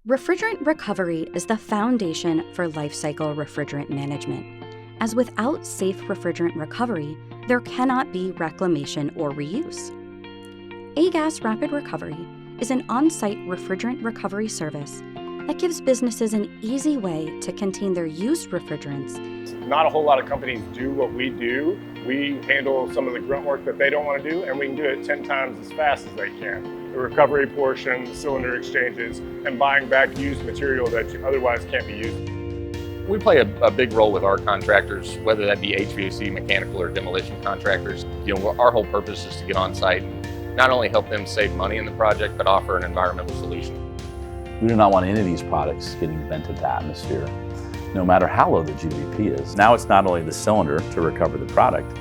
Refrigerant recovery is the foundation for life cycle refrigerant management, as without safe refrigerant recovery, there cannot be reclamation or reuse. A-Gas Rapid Recovery is an on-site refrigerant recovery service that gives businesses an easy way to contain their used refrigerants. Not a whole lot of companies do what we do. We handle some of the grunt work that they don't want to do, and we can do it 10 times as fast as they can. The recovery portion, the cylinder exchanges, and buying back used material that otherwise can't be used. We play a big role with our contractors, whether that be HVAC, mechanical, or demolition contractors. Our whole purpose is to get on site and not only help them save money in the project, but offer an environmental solution. We do not want any of these products getting vented to atmosphere, no matter how low the GWP is. Now it's not only the cylinder to recover the product,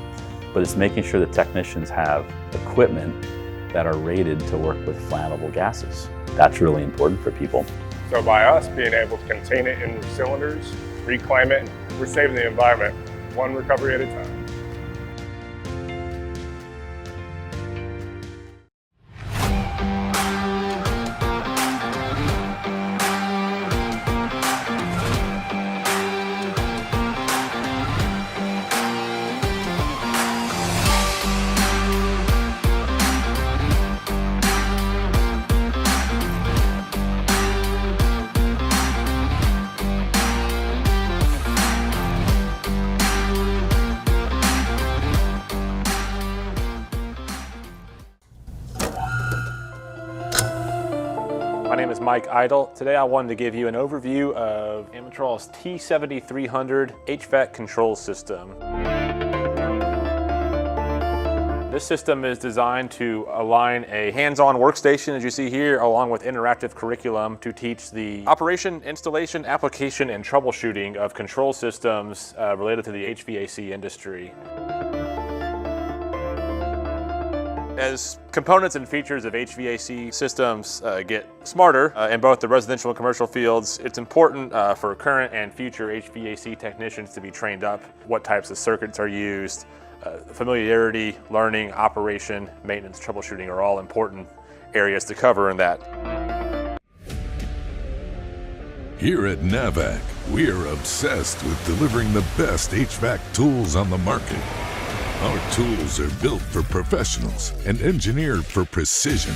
but it's making sure the technicians have equipment that are rated to work with flammable gases. That's really important for people. So by us being able to contain it in cylinders, reclaim it, we're saving the environment one recovery at a time. My name is Mike Idle. Today I wanted to give you an overview of Amatrol's T7300 HVAC control system. This system is designed to align a hands-on workstation, as you see here, along with interactive curriculum to teach the operation, installation, application, and troubleshooting of control systems related to the HVAC industry. As components and features of HVAC systems get smarter in both the residential and commercial fields, it's important for current and future HVAC technicians to be trained up. What types of circuits are used, familiarity, learning, operation, maintenance, troubleshooting are all important areas to cover in that. Here at NAVAC, we are obsessed with delivering the best HVAC tools on the market. Our tools are built for professionals and engineered for precision,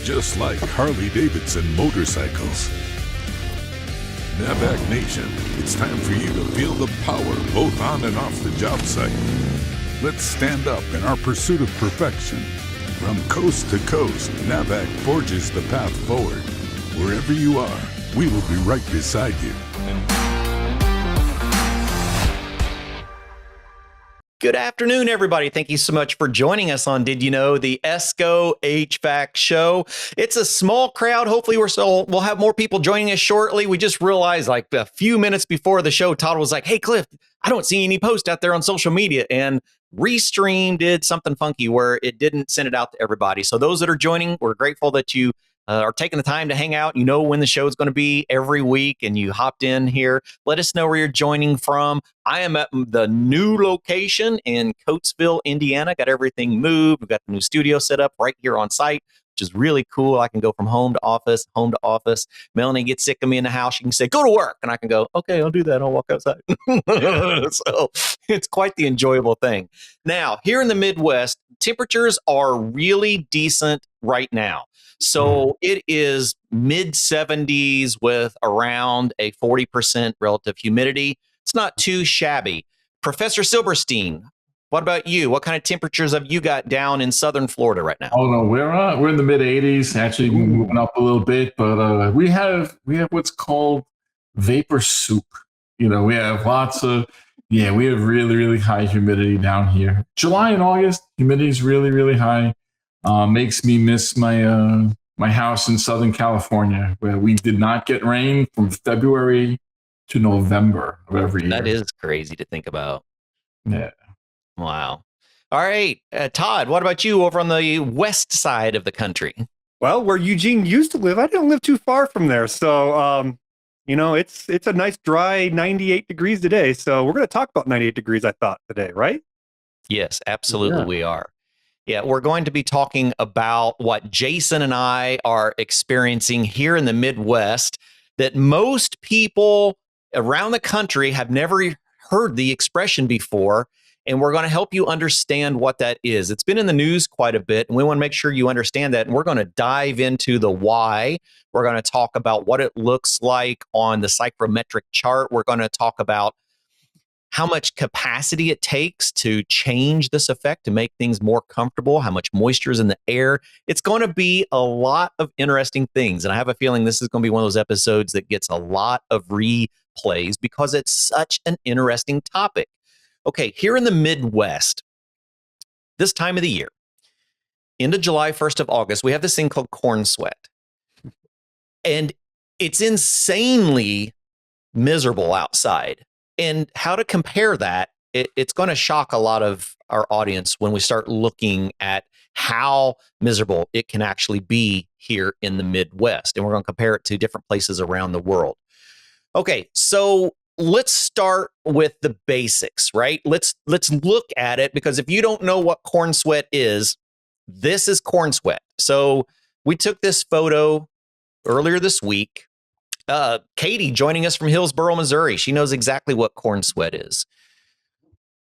just like Harley-Davidson motorcycles. NAVAC Nation, it's time for you to feel the power both on and off the job site. Let's stand up in our pursuit of perfection. From coast to coast, NAVAC forges the path forward. Wherever you are, we will be right beside you. Good afternoon, everybody. Thank you so much for joining us on Did You Know, the ESCO HVAC show. It's a small crowd. Hopefully we'll have more people joining us shortly. We just realized like a few minutes before the show, Todd was like, hey, Cliff, I don't see any post out there on social media. And Restream did something funky where it didn't send it out to everybody. So those that are joining, we're grateful that you are taking the time to hang out. You know when the show is going to be every week and you hopped in here. Let us know where you're joining from. I am at the new location in Coatesville, Indiana. Got everything moved. We've got the new studio set up right here on site, which is really cool. I can go from home to office, home to office. Melanie gets sick of me in the house. She can say, go to work. And I can go, okay, I'll do that. I'll walk outside. So it's quite the enjoyable thing. Now, here in the Midwest, temperatures are really decent right now. So it is mid 70s with around a 40% relative humidity. It's not too shabby. Professor Silberstein, what about you? What kind of temperatures have you got down in southern Florida right now? Oh no, we're in the mid 80s, actually moving up a little bit, but we have what's called vapor soup. You know, we have we have really high humidity down here. July and August, humidity is really high. Makes me miss my house in Southern California, where we did not get rain from February to November of every year. That is crazy to think about. Yeah. Wow. All right, Todd, what about you over on the west side of the country? Well, where Eugene used to live, I didn't live too far from there. So, it's a nice dry 98 degrees today. So we're going to talk about 98 degrees, I thought, today, right? Yes, absolutely we are. Yeah, we're going to be talking about what Jason and I are experiencing here in the Midwest. that most people around the country have never heard the expression before. And we're going to help you understand what that is. It's been in the news quite a bit, and we want to make sure you understand that. And we're going to dive into the why. We're going to talk about what it looks like on the psychrometric chart. We're going to talk about how much capacity it takes to change this effect to make things more comfortable, how much moisture is in the air. It's going to be a lot of interesting things. And I have a feeling this is going to be one of those episodes that gets a lot of replays because it's such an interesting topic. Okay, here in the Midwest, this time of the year, end of July, 1st of August, we have this thing called corn sweat. And it's insanely miserable outside. And how to compare that, it's going to shock a lot of our audience when we start looking at how miserable it can actually be here in the Midwest. And we're going to compare it to different places around the world. Okay, so let's start with the basics, right? Let's look at it, because if you don't know what corn sweat is, this is corn sweat. So we took this photo earlier this week. Katie joining us from Hillsboro, Missouri. She knows exactly what corn sweat is.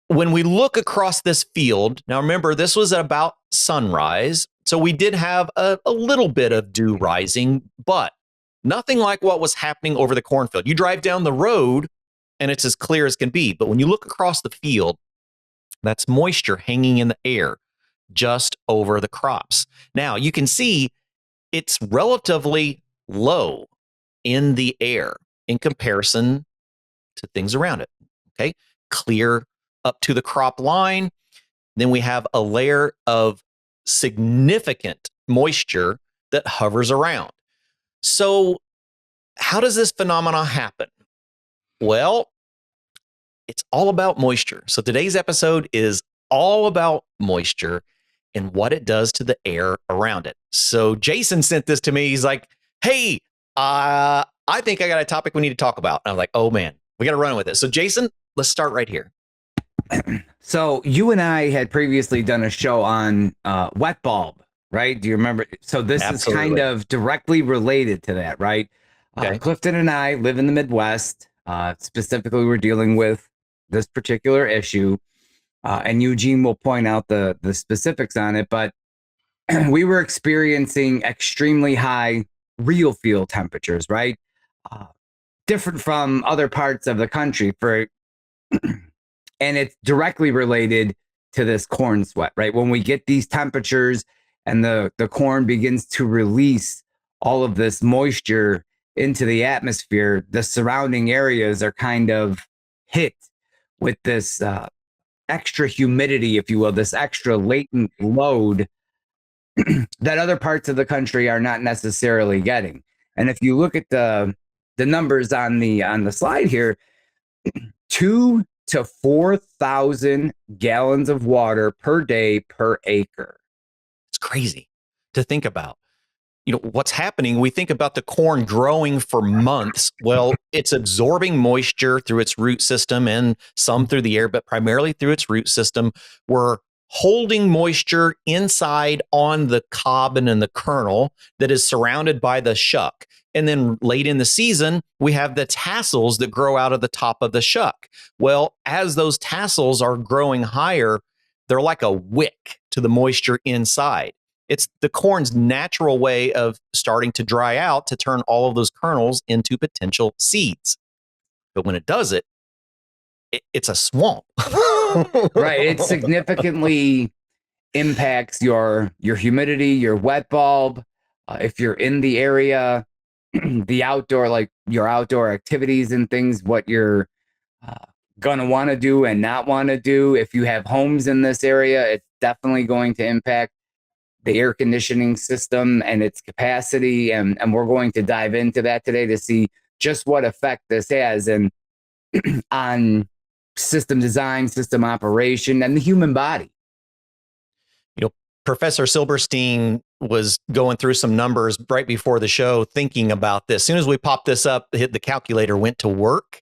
When we look across this field, now remember, this was at about sunrise. So we did have a little bit of dew rising, but nothing like what was happening over the cornfield. You drive down the road and it's as clear as can be. But when you look across the field, that's moisture hanging in the air just over the crops. Now you can see it's relatively low in the air in comparison to things around it. Okay, clear up to the crop line. Then we have a layer of significant moisture that hovers around. So how does this phenomenon happen? Well, it's all about moisture. So today's episode is all about moisture and what it does to the air around it. So Jason sent this to me. He's like, hey, I think I got a topic we need to talk about. And I'm like, oh man, we got to run with it. So Jason, let's start right here. So you and I had previously done a show on wet bulb, right? Do you remember? So this Absolutely. is kind of directly related to that, right? Okay. Clifton and I live in the Midwest. Specifically, we're dealing with this particular issue. And Eugene will point out the specifics on it. But we were experiencing extremely high real field temperatures, right? Different from other parts of the country, and it's directly related to this corn sweat, right? When we get these temperatures and the corn begins to release all of this moisture into the atmosphere, the surrounding areas are kind of hit with this extra humidity, if you will, this extra latent load that other parts of the country are not necessarily getting. And if you look at the numbers on the slide here, 2,000 to 4,000 gallons of water per day per acre. It's crazy to think about. You know, what's happening, we think about the corn growing for months. Well, it's absorbing moisture through its root system and some through the air, but primarily through its root system. We're holding moisture inside on the cob and in the kernel that is surrounded by the shuck. And then late in the season, we have the tassels that grow out of the top of the shuck. Well, as those tassels are growing higher, they're like a wick to the moisture inside. It's the corn's natural way of starting to dry out to turn all of those kernels into potential seeds. But when it does it, it's a swamp. Right. It significantly impacts your humidity, your wet bulb. If you're in the area, the outdoor, like your outdoor activities and things, what you're going to want to do and not want to do. If you have homes in this area, it's definitely going to impact the air conditioning system and its capacity. And we're going to dive into that today to see just what effect this has and on system design, system operation, and the human body. You know, Professor Silberstein was going through some numbers right before the show, thinking about this. As soon as we popped this up, the calculator went to work.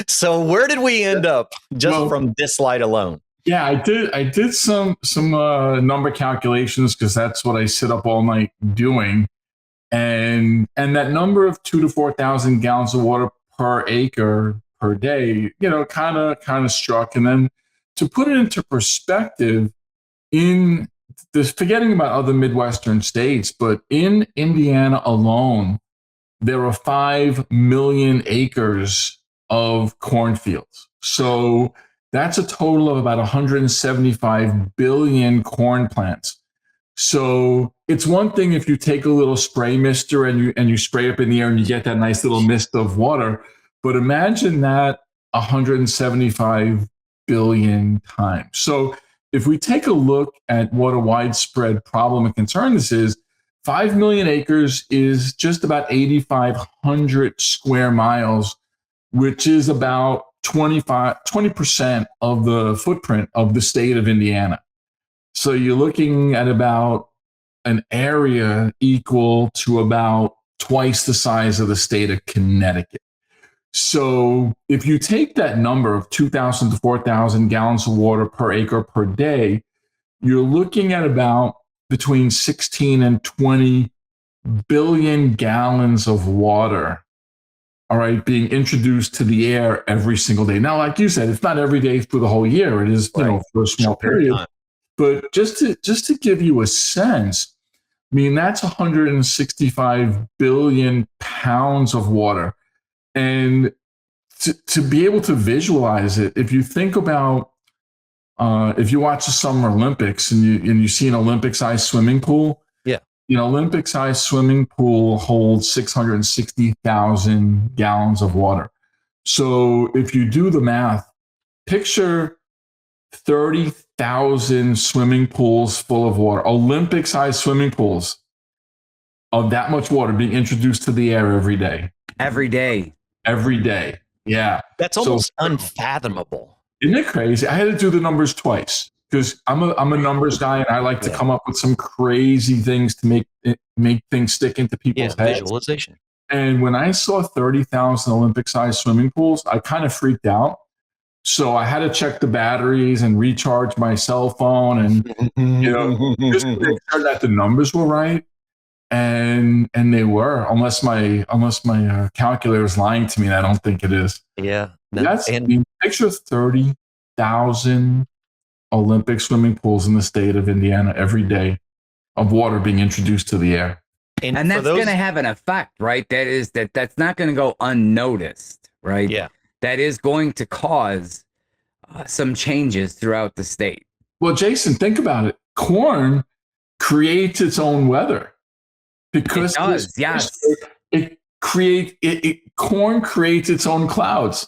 So where did we end up just from this slide alone? Yeah, I did some number calculations because that's what I sit up all night doing. And that number of 2 to 4,000 gallons of water per acre per day, kind of struck. And then to put it into perspective, in this, forgetting about other Midwestern states, but in Indiana alone, there are 5 million acres of cornfields. So that's a total of about 175 billion corn plants. So it's one thing if you take a little spray mister and you spray up in the air and you get that nice little mist of water, but imagine that 175 billion times. So if we take a look at what a widespread problem and concern this is, 5 million acres is just about 8,500 square miles, which is about 20% of the footprint of the state of Indiana. So you're looking at about an area equal to about twice the size of the state of Connecticut. So if you take that number of 2,000 to 4,000 gallons of water per acre per day, you're looking at about between 16 and 20 billion gallons of water, all right, being introduced to the air every single day. Now, like you said, it's not every day through the whole year. It is, for a small period. But just to give you a sense, I mean, that's 165 billion pounds of water. And to be able to visualize it, if you think about, if you watch the Summer Olympics and you see an Olympic-sized swimming pool, Olympic-sized swimming pool holds 660,000 gallons of water. So if you do the math, picture 30,000 swimming pools full of water, Olympic-sized swimming pools of that much water being introduced to the air every day. Every day. Every day. Yeah. That's almost unfathomable. Isn't it crazy? I had to do the numbers twice because I'm a numbers guy and I like to come up with some crazy things to make things stick into people's heads. Visualization. And when I saw 30,000 Olympic-sized swimming pools, I kind of freaked out. So I had to check the batteries and recharge my cell phone and, just to make sure that the numbers were right. And they were, unless my calculator is lying to me, and I don't think it is. Yeah. Picture 30,000 Olympic swimming pools in the state of Indiana every day of water being introduced to the air. And that's going to have an effect, right? That's not going to go unnoticed, right? Yeah. That is going to cause some changes throughout the state. Well, Jason, think about it. Corn creates its own weather because it does. Yes. Corn creates its own clouds.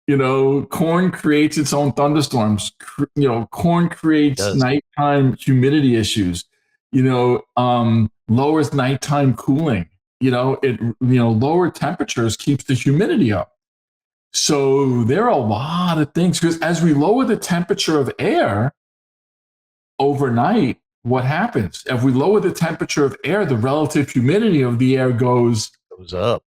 Corn creates its own thunderstorms. Corn creates nighttime humidity issues. Lowers nighttime cooling. Lower temperatures keeps the humidity up. So there are a lot of things because as we lower the temperature of air overnight, what happens? If we lower the temperature of air, the relative humidity of the air goes up.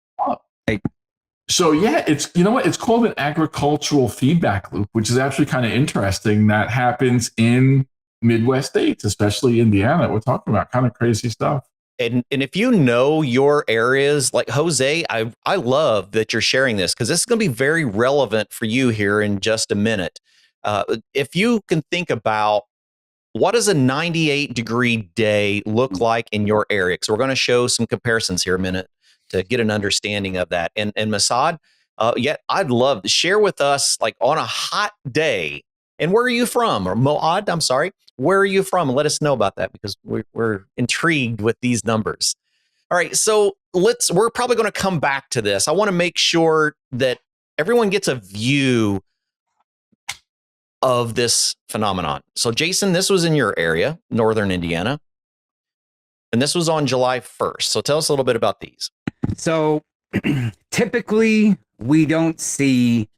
So yeah, it's it's called an agricultural feedback loop, which is actually kind of interesting. That happens in Midwest states, especially Indiana. We're talking about kind of crazy stuff. And if you know your areas, like Jose, I love that you're sharing this because this is going to be very relevant for you here in just a minute. If you can think about what does a 98-degree day look like in your area? So we're going to show some comparisons here in a minute to get an understanding of that. And Masad, I'd love to share with us, like on a hot day, and where are you from? Or Moad, I'm sorry. Where are you from? Let us know about that because we're intrigued with these numbers. All right, so we're probably going to come back to this. I want to make sure that everyone gets a view of this phenomenon. So Jason, this was in your area, Northern Indiana, and this was on July 1st. So tell us a little bit about these. So typically we don't see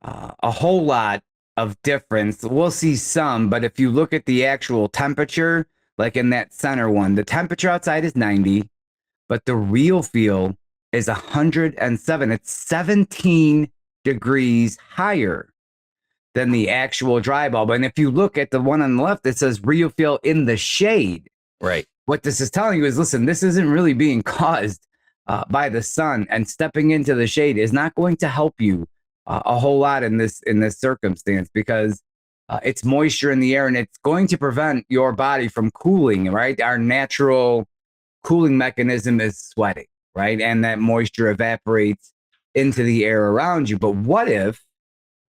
a whole lot of difference. We'll see some, but if you look at the actual temperature, like in that center one, the temperature outside is 90, but the real feel is 107. It's 17 degrees higher than the actual dry bulb. And if you look at the one on the left, it says real feel in the shade. Right. What this is telling you is, listen, this isn't really being caused by the sun, and stepping into the shade is not going to help you a whole lot in this circumstance, because it's moisture in the air, and it's going to prevent your body from cooling, right? Our natural cooling mechanism is sweating, right? And that moisture evaporates into the air around you. But what if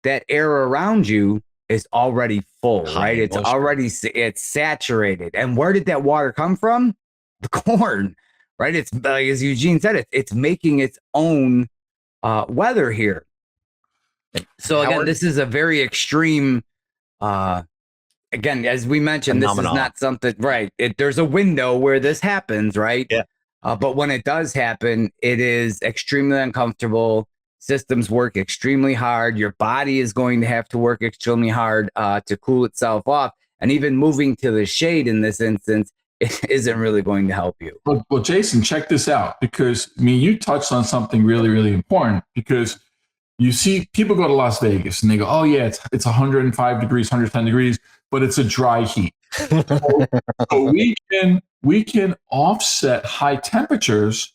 that air around you is already full, right? It's moisture. already, it's saturated. And where did that water come from? The corn, right? It's like, as Eugene said, it's making its own weather here. So again, this is a very extreme, again, as we mentioned, phenomenon. This is not something, right? There's a window where this happens, right? Yeah. But when it does happen, it is extremely uncomfortable. Systems work extremely hard. Your body is going to have to work extremely hard to cool itself off. And even moving to the shade in this instance, it isn't really going to help you. Well, Jason, check this out, because I mean, you touched on something really, really important, because you see people go to Las Vegas and they go, oh yeah, it's 105 degrees, 110 degrees, but it's a dry heat. So we can offset high temperatures.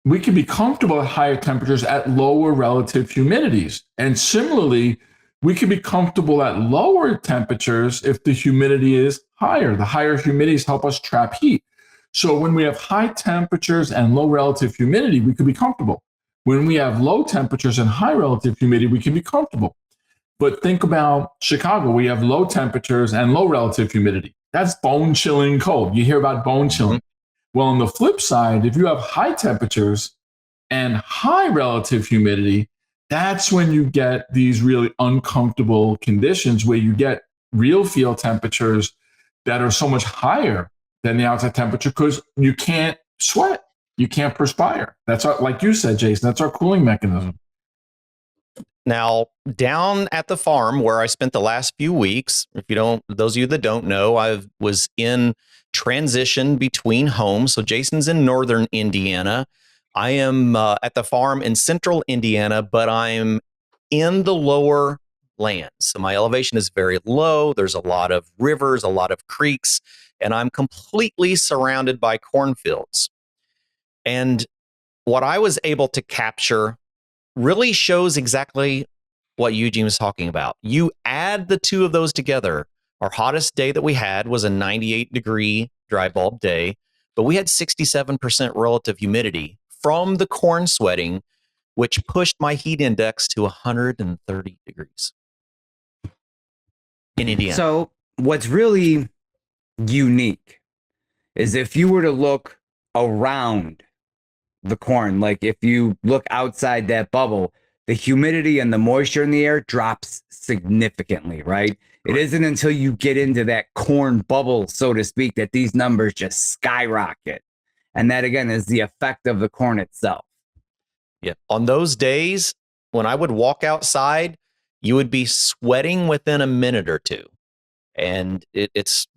We can be comfortable at higher temperatures at lower relative humidities. And similarly, we can be comfortable at lower temperatures if the humidity is higher. The higher humidities help us trap heat. So when we have high temperatures and low relative humidity, we can be comfortable. When we have low temperatures and high relative humidity, we can be comfortable. But think about Chicago. We have low temperatures and low relative humidity. That's bone-chilling cold. You hear about bone-chilling. Mm-hmm. Well, on the flip side, if you have high temperatures and high relative humidity, that's when you get these really uncomfortable conditions where you get real field temperatures that are so much higher than the outside temperature because you can't sweat. You can't perspire. That's our, like you said, Jason, that's our cooling mechanism. Now, down at the farm where I spent the last few weeks, those of you that don't know, I was in transition between homes. So Jason's in northern Indiana. I am at the farm in central Indiana, but I'm in the lower lands. So my elevation is very low. There's a lot of rivers, a lot of creeks, and I'm completely surrounded by cornfields. And what I was able to capture really shows exactly what Eugene was talking about. You add the two of those together. Our hottest day that we had was a 98-degree dry bulb day, but we had 67% relative humidity from the corn sweating, which pushed my heat index to 130 degrees in Indiana. So what's really unique is if you were to look around the corn, like if you look outside that bubble, the humidity and the moisture in the air drops significantly, right? It isn't until you get into that corn bubble, so to speak, that these numbers just skyrocket. And that, again, is the effect of the corn itself. Yeah. On those days, when I would walk outside, you would be sweating within a minute or two. And it's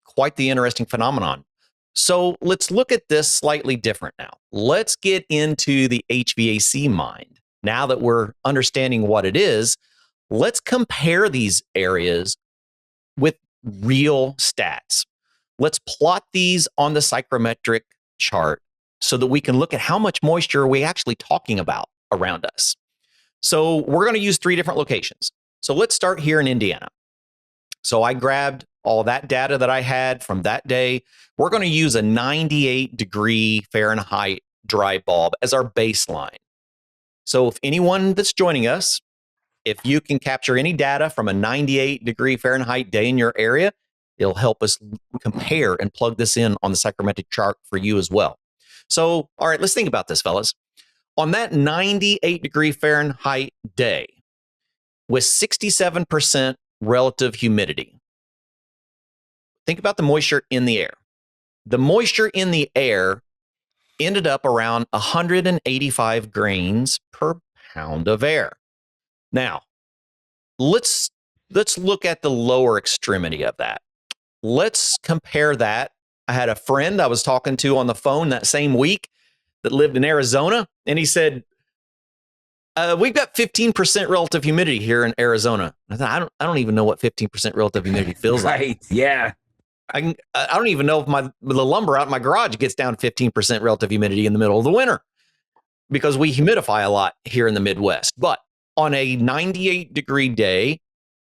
quite the interesting phenomenon. So let's look at this slightly different now. Let's get into the HVAC mind. Now that we're understanding what it is, let's compare these areas with real stats. Let's plot these on the psychrometric chart so that we can look at how much moisture are we actually talking about around us. So we're going to use 3 different locations. So let's start here in Indiana. So I grabbed all that data that I had from that day. We're going to use a 98-degree Fahrenheit dry bulb as our baseline. So if anyone that's joining us, if you can capture any data from a 98-degree Fahrenheit day in your area, it'll help us compare and plug this in on the psychrometric chart for you as well. So, all right, let's think about this, fellas. On that 98-degree Fahrenheit day with 67% relative humidity, think about the moisture in the air. The moisture in the air ended up around 185 grains per pound of air. Now, let's look at the lower extremity of that. Let's compare that. I had a friend I was talking to on the phone that same week that lived in Arizona, and he said, we've got 15% relative humidity here in Arizona. I thought, I don't even know what 15% relative humidity feels like. Right, yeah. I don't even know if the lumber out in my garage gets down 15% relative humidity in the middle of the winter because we humidify a lot here in the Midwest. But on a 98-degree day,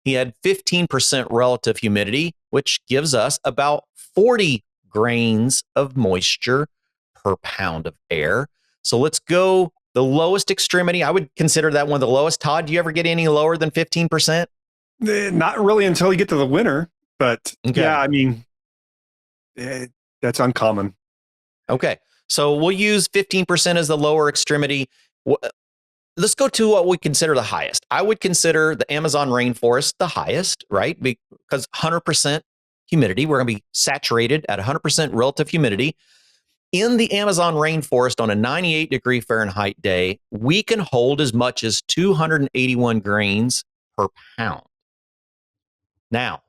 he had 15% relative humidity, which gives us about 40 grains of moisture per pound of air. So let's go the lowest extremity. I would consider that one of the lowest. Todd, do you ever get any lower than 15%? Not really until you get to the winter, but yeah, I mean, that's uncommon. Okay. So we'll use 15% as the lower extremity. Let's go to what we consider the highest. I would consider the Amazon rainforest the highest, right? Because 100% humidity, we're going to be saturated at 100% relative humidity. In the Amazon rainforest on a 98-degree Fahrenheit day, we can hold as much as 281 grains per pound. Now,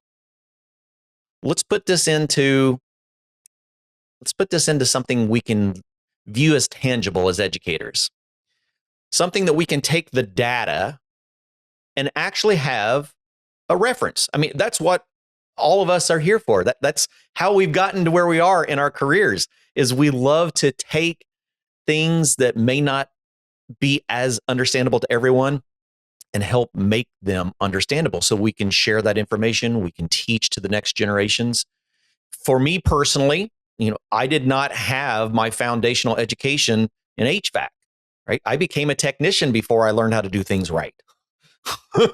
let's put this into something we can view as tangible as educators. Something that we can take the data and actually have a reference. I mean, that's what all of us are here for. That's how we've gotten to where we are in our careers, is we love to take things that may not be as understandable to everyone and help make them understandable so we can share that information, we can teach to the next generations. For me personally, I did not have my foundational education in HVAC. Right? I became a technician before I learned how to do things right.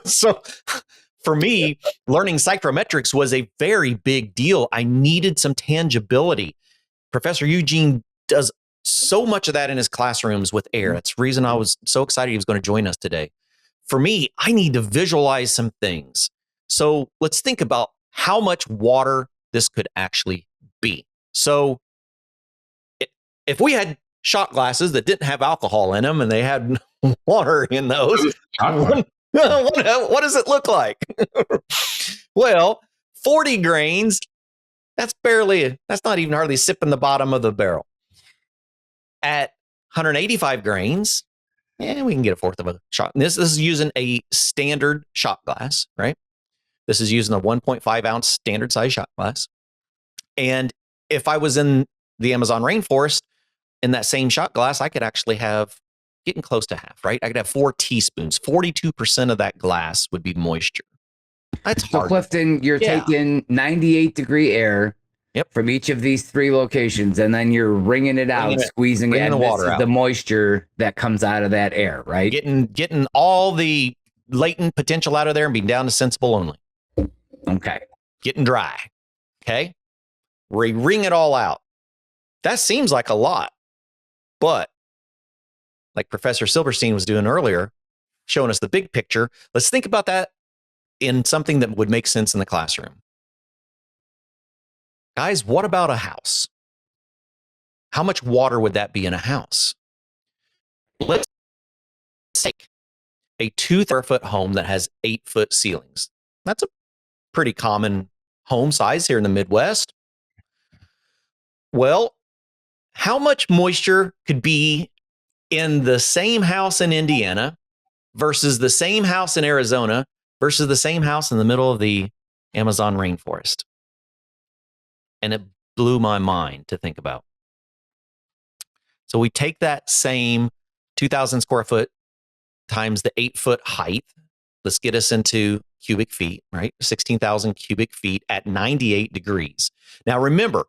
So for me, learning psychrometrics was a very big deal. I needed some tangibility. Professor Eugene does so much of that in his classrooms with air. That's the reason I was so excited he was going to join us today. For me, I need to visualize some things. So let's think about how much water this could actually be. So if we had shot glasses that didn't have alcohol in them and they had water in those, what does it look like? Well, 40 grains, that's not even hardly sipping the bottom of the barrel. At 185 grains, we can get a fourth of a shot. And this is using a standard shot glass, right? This is using a 1.5 ounce standard size shot glass. And if I was in the Amazon rainforest, in that same shot glass, I could actually have getting close to half, right? I could have 4 teaspoons. 42% of that glass would be moisture. That's hard. So Clifton, you're taking 98-degree air from each of these 3 locations, and then you're wringing it out, squeezing it, and the water out. The moisture that comes out of that air, right? Getting all the latent potential out of there and being down to sensible only. Okay. Getting dry. Okay. We wring it all out. That seems like a lot. But like Professor Silberstein was doing earlier, showing us the big picture, let's think about that in something that would make sense in the classroom. Guys, what about a house? How much water would that be in a house? Let's take a 2-square-foot home that has 8-foot ceilings. That's a pretty common home size here in the Midwest. Well, how much moisture could be in the same house in Indiana versus the same house in Arizona versus the same house in the middle of the Amazon rainforest? And it blew my mind to think about. So we take that same 2,000 square foot times the 8-foot height. Let's get us into cubic feet, right? 16,000 cubic feet at 98 degrees. Now remember,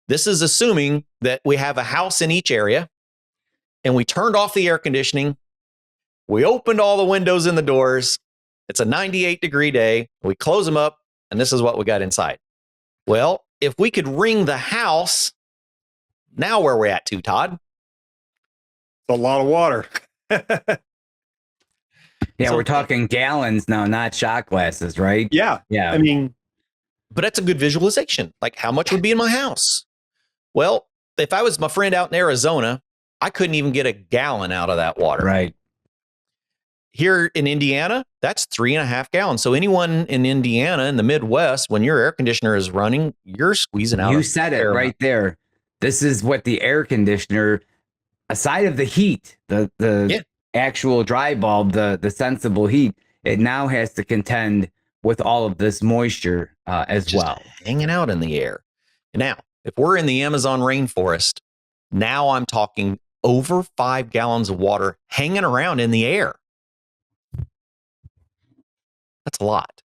this is assuming that we have a house in each area and we turned off the air conditioning. We opened all the windows and the doors. It's a 98-degree day. We close them up and this is what we got inside. Well, if we could ring the house, now where we're at to, Todd? It's a lot of water. Yeah, so we're talking gallons now, not shot glasses, right? Yeah. I mean, but that's a good visualization. Like, how much would be in my house? Well, if I was my friend out in Arizona, I couldn't even get a gallon out of that water. Right. Here in Indiana, that's 3.5 gallons. So anyone in Indiana, in the Midwest, when your air conditioner is running, you're squeezing out. You said it right there. This is what the air conditioner, aside of the heat, the actual dry bulb, the sensible heat, it now has to contend with all of this moisture as just well. Hanging out in the air. Now, if we're in the Amazon rainforest, now I'm talking over 5 gallons of water hanging around in the air. That's a lot.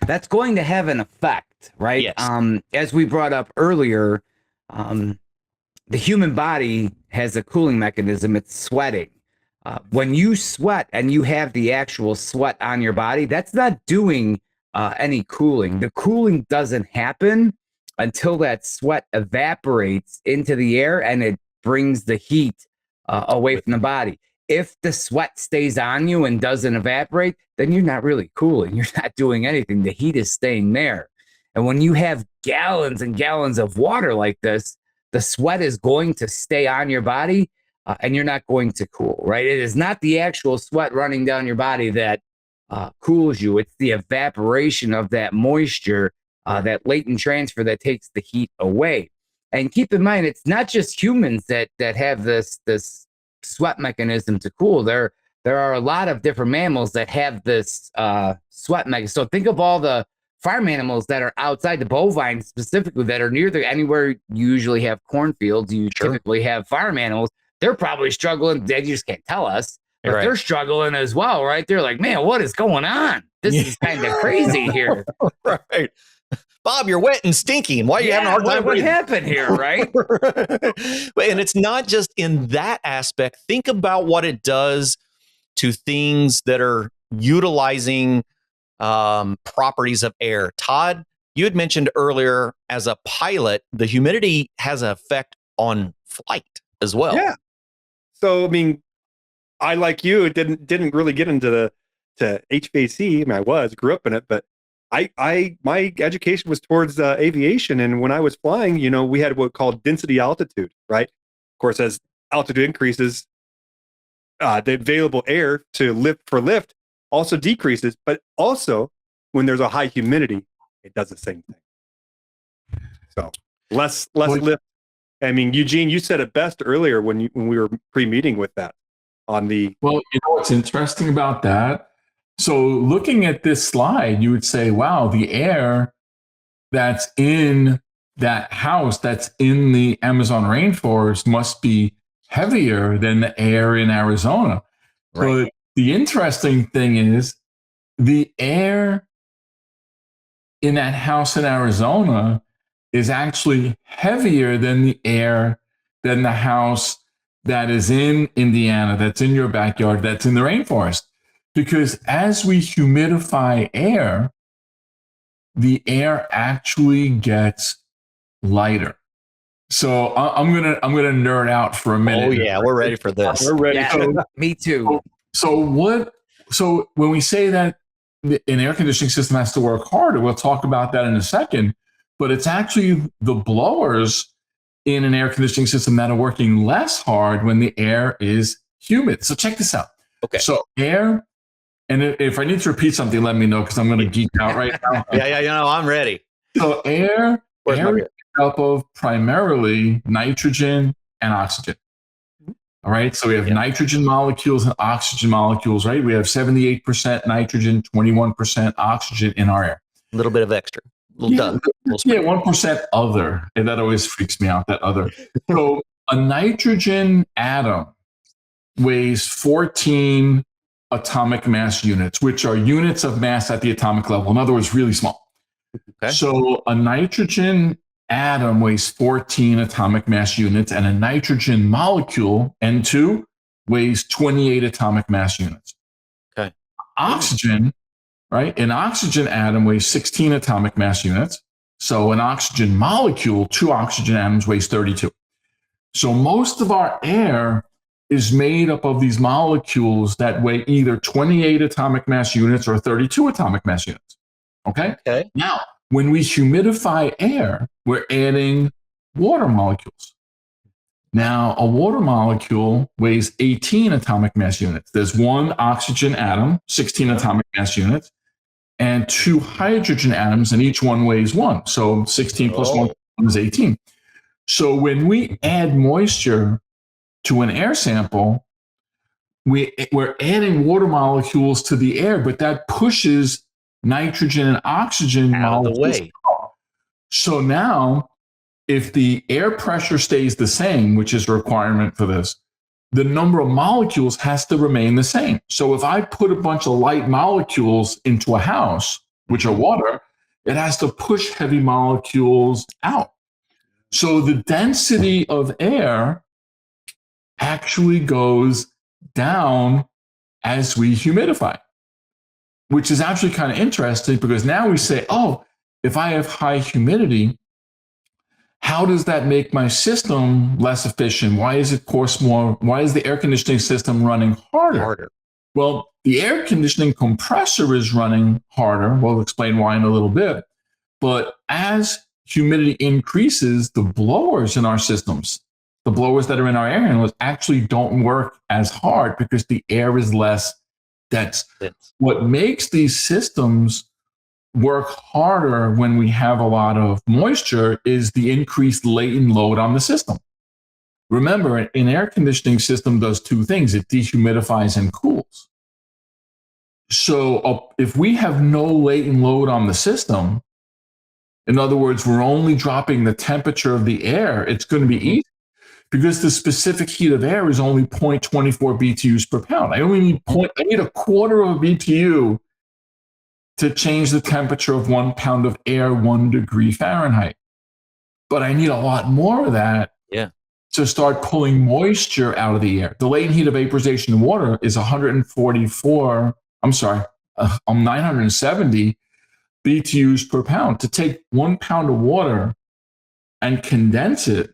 That's going to have an effect, right? Yes. As we brought up earlier, the human body has a cooling mechanism. It's sweating. When you sweat and you have the actual sweat on your body, that's not doing any cooling. The cooling doesn't happen until that sweat evaporates into the air and it brings the heat away from the body. If the sweat stays on you and doesn't evaporate, then you're not really cooling. You're not doing anything. The heat is staying there. And when you have gallons and gallons of water like this, the sweat is going to stay on your body and you're not going to cool, right? It is not the actual sweat running down your body that cools you. It's the evaporation of that moisture, that latent transfer that takes the heat away. And keep in mind, it's not just humans that have this sweat mechanism to cool. There are a lot of different mammals that have this sweat mechanism. So think of all the farm animals that are outside, the bovine specifically, that are near anywhere you usually have cornfields, you typically have farm animals. They're probably struggling. They just can't tell us, but they're struggling as well, right? They're like, man, what is going on? This is kind of crazy here. Right. Bob, you're wet and stinky. And why are you having a hard time? What happened here, right? And it's not just in that aspect. Think about what it does to things that are utilizing properties of air. Todd, you had mentioned earlier, as a pilot, the humidity has an effect on flight as well. Yeah. So, I mean, I, like you, didn't really get into to HVAC. I mean, grew up in it, but my education was towards aviation. And when I was flying, you know, we had what called density altitude, right? Of course, as altitude increases, the available air to lift also decreases, but also when there's a high humidity, it does the same thing. So less lift. I mean, Eugene, you said it best earlier when we were pre-meeting with that on the. Well, you know what's interesting about that? So looking at this slide, you would say, wow, the air that's in that house that's in the Amazon rainforest must be heavier than the air in Arizona. Right. But the interesting thing is the air in that house in Arizona is actually heavier than the house that is in Indiana, that's in your backyard, that's in the rainforest. Because as we humidify air, the air actually gets lighter. So I'm gonna nerd out for a minute. Oh yeah, we're ready for this. We're ready. Yeah, me too. So when we say that an air conditioning system has to work harder, we'll talk about that in a second. But it's actually the blowers in an air conditioning system that are working less hard when the air is humid. So check this out. Okay. So air, and if I need to repeat something, let me know because I'm going to geek out right now. Yeah, you know, I'm ready. So air is made up of primarily nitrogen and oxygen. All right. So we have nitrogen molecules and oxygen molecules, right? We have 78% nitrogen, 21% oxygen in our air. A little bit of extra. Yeah, 1% other. And that always freaks me out, that other. So a nitrogen atom weighs 14 atomic mass units, which are units of mass at the atomic level. In other words, really small. Okay. So a nitrogen atom weighs 14 atomic mass units, and a nitrogen molecule, N2, weighs 28 atomic mass units. Okay. Oxygen, right? An oxygen atom weighs 16 atomic mass units. So an oxygen molecule, 2 oxygen atoms, weighs 32. So most of our air is made up of these molecules that weigh either 28 atomic mass units or 32 atomic mass units. Okay? Okay. Now, when we humidify air, we're adding water molecules. Now, a water molecule weighs 18 atomic mass units. There's 1 oxygen atom, 16 atomic mass units, and 2 hydrogen atoms, and each one weighs 1. So 16 plus 1 is 18. So when we add moisture to an air sample, we're adding water molecules to the air, but that pushes nitrogen and oxygen out of the way. So now if the air pressure stays the same, which is a requirement for this, the number of molecules has to remain the same. So if I put a bunch of light molecules into a house, which are water, it has to push heavy molecules out. So the density of air actually goes down as we humidify, which is actually kind of interesting because now we say, oh, if I have high humidity, how does that make my system less efficient? Why does it cost more? Why is the air conditioning system running harder? Well, the air conditioning compressor is running harder. We'll explain why in a little bit. But as humidity increases, the blowers in our systems, the blowers that are in our air handlers, actually don't work as hard because the air is less dense. What makes these systems work harder when we have a lot of moisture is the increased latent load on the system. Remember, an air conditioning system does two things. It dehumidifies and cools. So if we have no latent load on the system, in other words, we're only dropping the temperature of the air, it's going to be easy because the specific heat of air is only 0.24 BTUs per pound. I only need I need a quarter of a BTU to change the temperature of 1 pound of air 1 degree Fahrenheit. But I need a lot more of that to start pulling moisture out of the air. The latent heat of vaporization in water is 970 BTUs per pound. To take 1 pound of water and condense it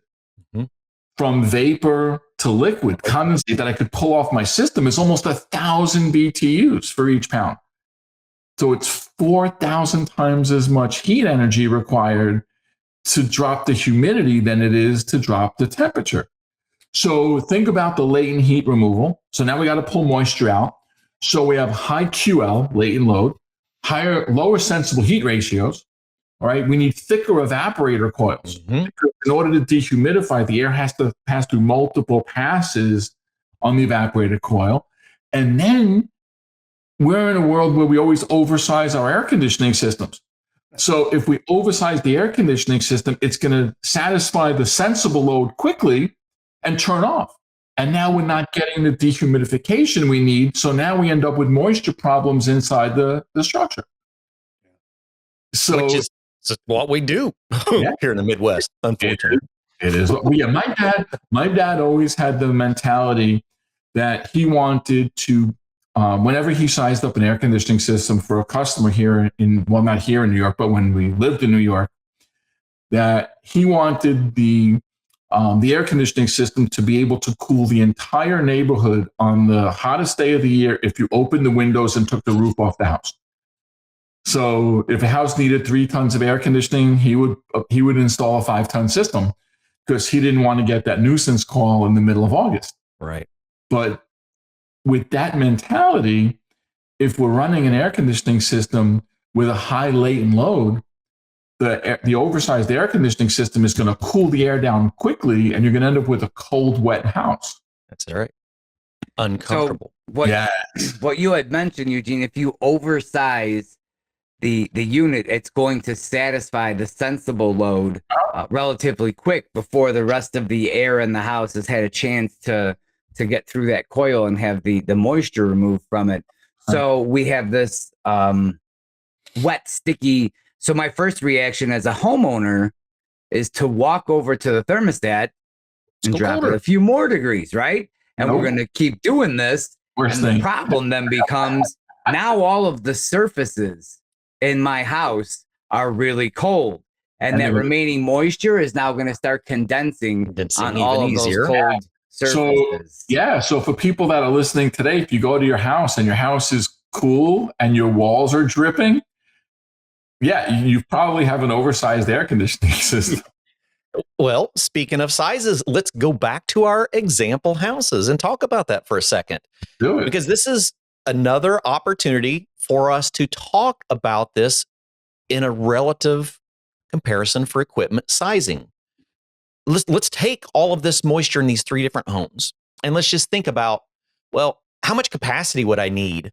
from vapor to liquid, condensate that I could pull off my system is almost 1,000 BTUs for each pound. So it's 4,000 times as much heat energy required to drop the humidity than it is to drop the temperature. So think about the latent heat removal. So now we got to pull moisture out. So we have high QL, latent load, lower sensible heat ratios. All right, we need thicker evaporator coils. In order to dehumidify, the air has to pass through multiple passes on the evaporator coil. And then we're in a world where we always oversize our air conditioning systems. So if we oversize the air conditioning system, it's going to satisfy the sensible load quickly and turn off. And now we're not getting the dehumidification we need. So now we end up with moisture problems inside the structure. So which is what we do here in the Midwest, unfortunately. It is. Yeah, my dad always had the mentality that he wanted to, whenever he sized up an air conditioning system for a customer here not here in New York, but when we lived in New York, that he wanted the air conditioning system to be able to cool the entire neighborhood on the hottest day of the year if you opened the windows and took the roof off the house. So if a house needed 3 tons of air conditioning, he would install a 5-ton system because he didn't want to get that nuisance call in the middle of August. Right. But with that mentality, if we're running an air conditioning system with a high latent load, the oversized air conditioning system is going to cool the air down quickly, and you're going to end up with a cold, wet house. That's all right. Uncomfortable. So what you had mentioned, Eugene, if you oversize the unit, it's going to satisfy the sensible load relatively quick before the rest of the air in the house has had a chance to get through that coil and have the moisture removed from it. So we have this wet, sticky. So my first reaction as a homeowner is to walk over to the thermostat and drop it a few more degrees, right? And we're going to keep doing this. The problem then becomes now all of the surfaces in my house are really cold. And that remaining moisture is now going to start condensing on all of those cold surfaces. So for people that are listening today, if you go to your house and your house is cool and your walls are dripping, you probably have an oversized air conditioning system. Well, speaking of sizes, let's go back to our example houses and talk about that for a second. Do it. Because this is another opportunity for us to talk about this in a relative comparison for equipment sizing. Let's take all of this moisture in these 3 different homes, and let's just think about, well, how much capacity would I need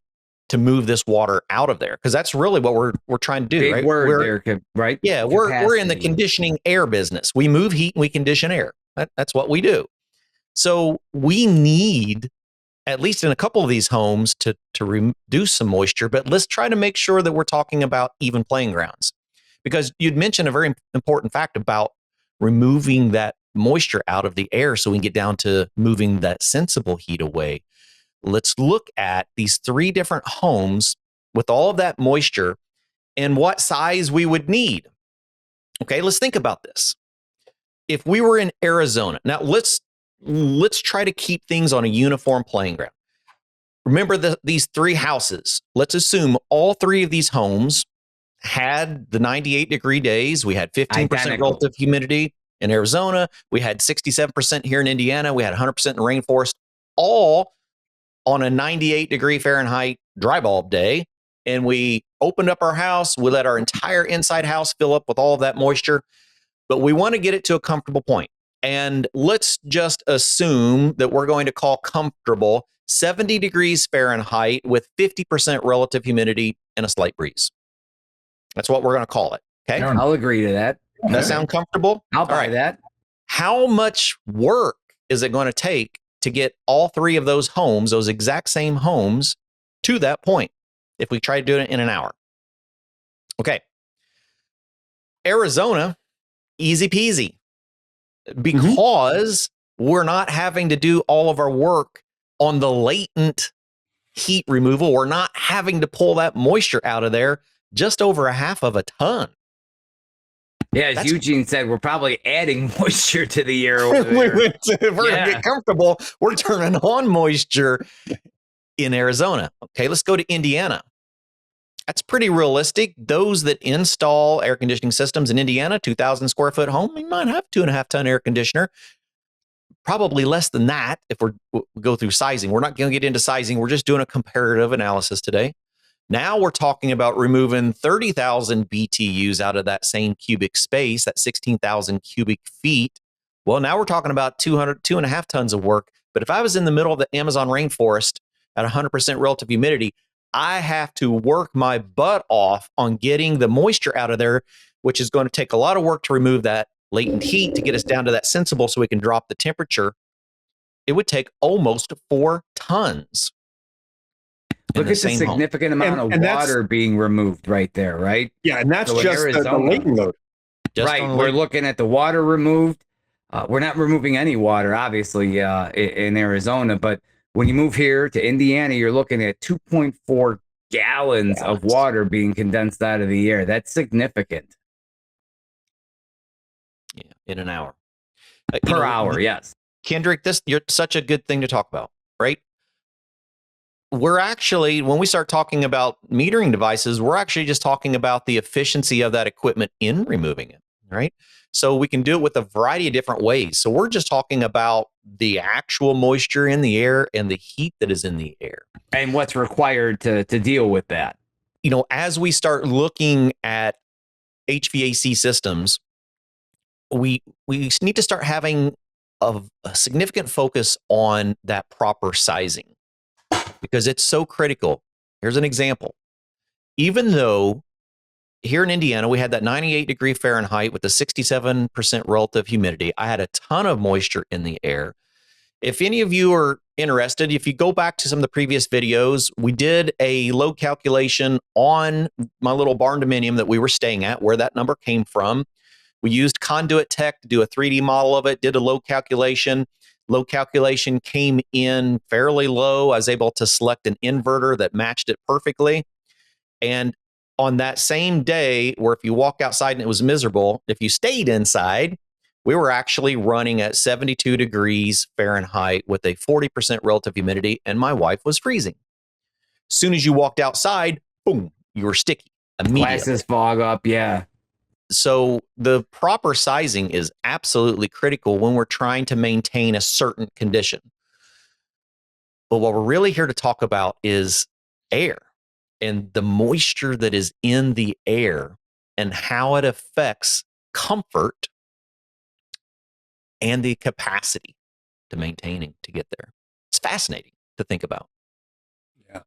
to move this water out of there, because that's really what we're trying to do. Big right? word there, right? Yeah, we're in the Capacity. conditioning air business. We move heat and we condition air. That's what we do. So we need, at least in a couple of these homes, to reduce some moisture, but let's try to make sure that we're talking about even playing grounds, because you'd mentioned a very important fact about removing that moisture out of the air so we can get down to moving that sensible heat away. Let's look at these 3 different homes with all of that moisture and what size we would need. Okay, let's think about this. If we were in Arizona, now let's try to keep things on a uniform playing ground. Remember these 3 houses. Let's assume all 3 of these homes had the 98-degree days. We had 15% relative humidity in Arizona. We had 67% here in Indiana. We had 100% in the rainforest, all on a 98-degree Fahrenheit dry bulb day. And we opened up our house. We let our entire inside house fill up with all of that moisture. But we want to get it to a comfortable point. And let's just assume that we're going to call comfortable 70 degrees Fahrenheit with 50% relative humidity and a slight breeze. That's what we're going to call it. Okay. I'll agree to that. Does that sound comfortable? I'll buy that. How much work is it going to take to get all 3 of those homes, those exact same homes, to that point if we try to do it in an hour? Okay. Arizona, easy peasy, because we're not having to do all of our work on the latent heat removal. We're not having to pull that moisture out of there. Just over a half of a ton. Yeah, as Eugene said, we're probably adding moisture to the air over there. If we're going to get comfortable, we're turning on moisture in Arizona. Okay, let's go to Indiana. That's pretty realistic. Those that install air conditioning systems in Indiana, 2,000 square foot home, you might have 2.5 ton air conditioner. Probably less than that if we go through sizing. We're not going to get into sizing. We're just doing a comparative analysis today. Now we're talking about removing 30,000 BTUs out of that same cubic space, that 16,000 cubic feet. Well, now we're talking about 2.5 tons of work. But if I was in the middle of the Amazon rainforest at 100% relative humidity, I have to work my butt off on getting the moisture out of there, which is going to take a lot of work to remove that latent heat to get us down to that sensible so we can drop the temperature. It would take almost 4 tons. Look at the significant amount of water being removed right there, right? Yeah, and that's so just the latent load. Right, we're looking at the water removed. We're not removing any water, obviously, in Arizona, but when you move here to Indiana, you're looking at 2.4 gallons of water being condensed out of the air. That's significant. Yeah, in an hour. Per hour, yes. Kendrick, you're such a good thing to talk about, right? We're actually, when we start talking about metering devices, we're actually just talking about the efficiency of that equipment in removing it, right? So we can do it with a variety of different ways. So we're just talking about the actual moisture in the air and the heat that is in the air. And what's required to deal with that. You know, as we start looking at HVAC systems, we need to start having a significant focus on that proper sizing, because it's so critical. Here's an example. Even though here in Indiana, we had that 98-degree Fahrenheit with the 67% relative humidity, I had a ton of moisture in the air. If any of you are interested, if you go back to some of the previous videos, we did a load calculation on my little barn dominium that we were staying at, where that number came from. We used Conduit Tech to do a 3D model of it, did a load calculation. Load calculation came in fairly low. I was able to select an inverter that matched it perfectly. And on that same day, where if you walk outside and it was miserable, if you stayed inside, we were actually running at 72 degrees Fahrenheit with a 40% relative humidity, and my wife was freezing. As soon as you walked outside, boom, you were sticky immediately. Glasses fog up, yeah. So the proper sizing is absolutely critical when we're trying to maintain a certain condition. But what we're really here to talk about is air and the moisture that is in the air and how it affects comfort and the capacity to maintaining to get there. It's fascinating to think about. Yeah.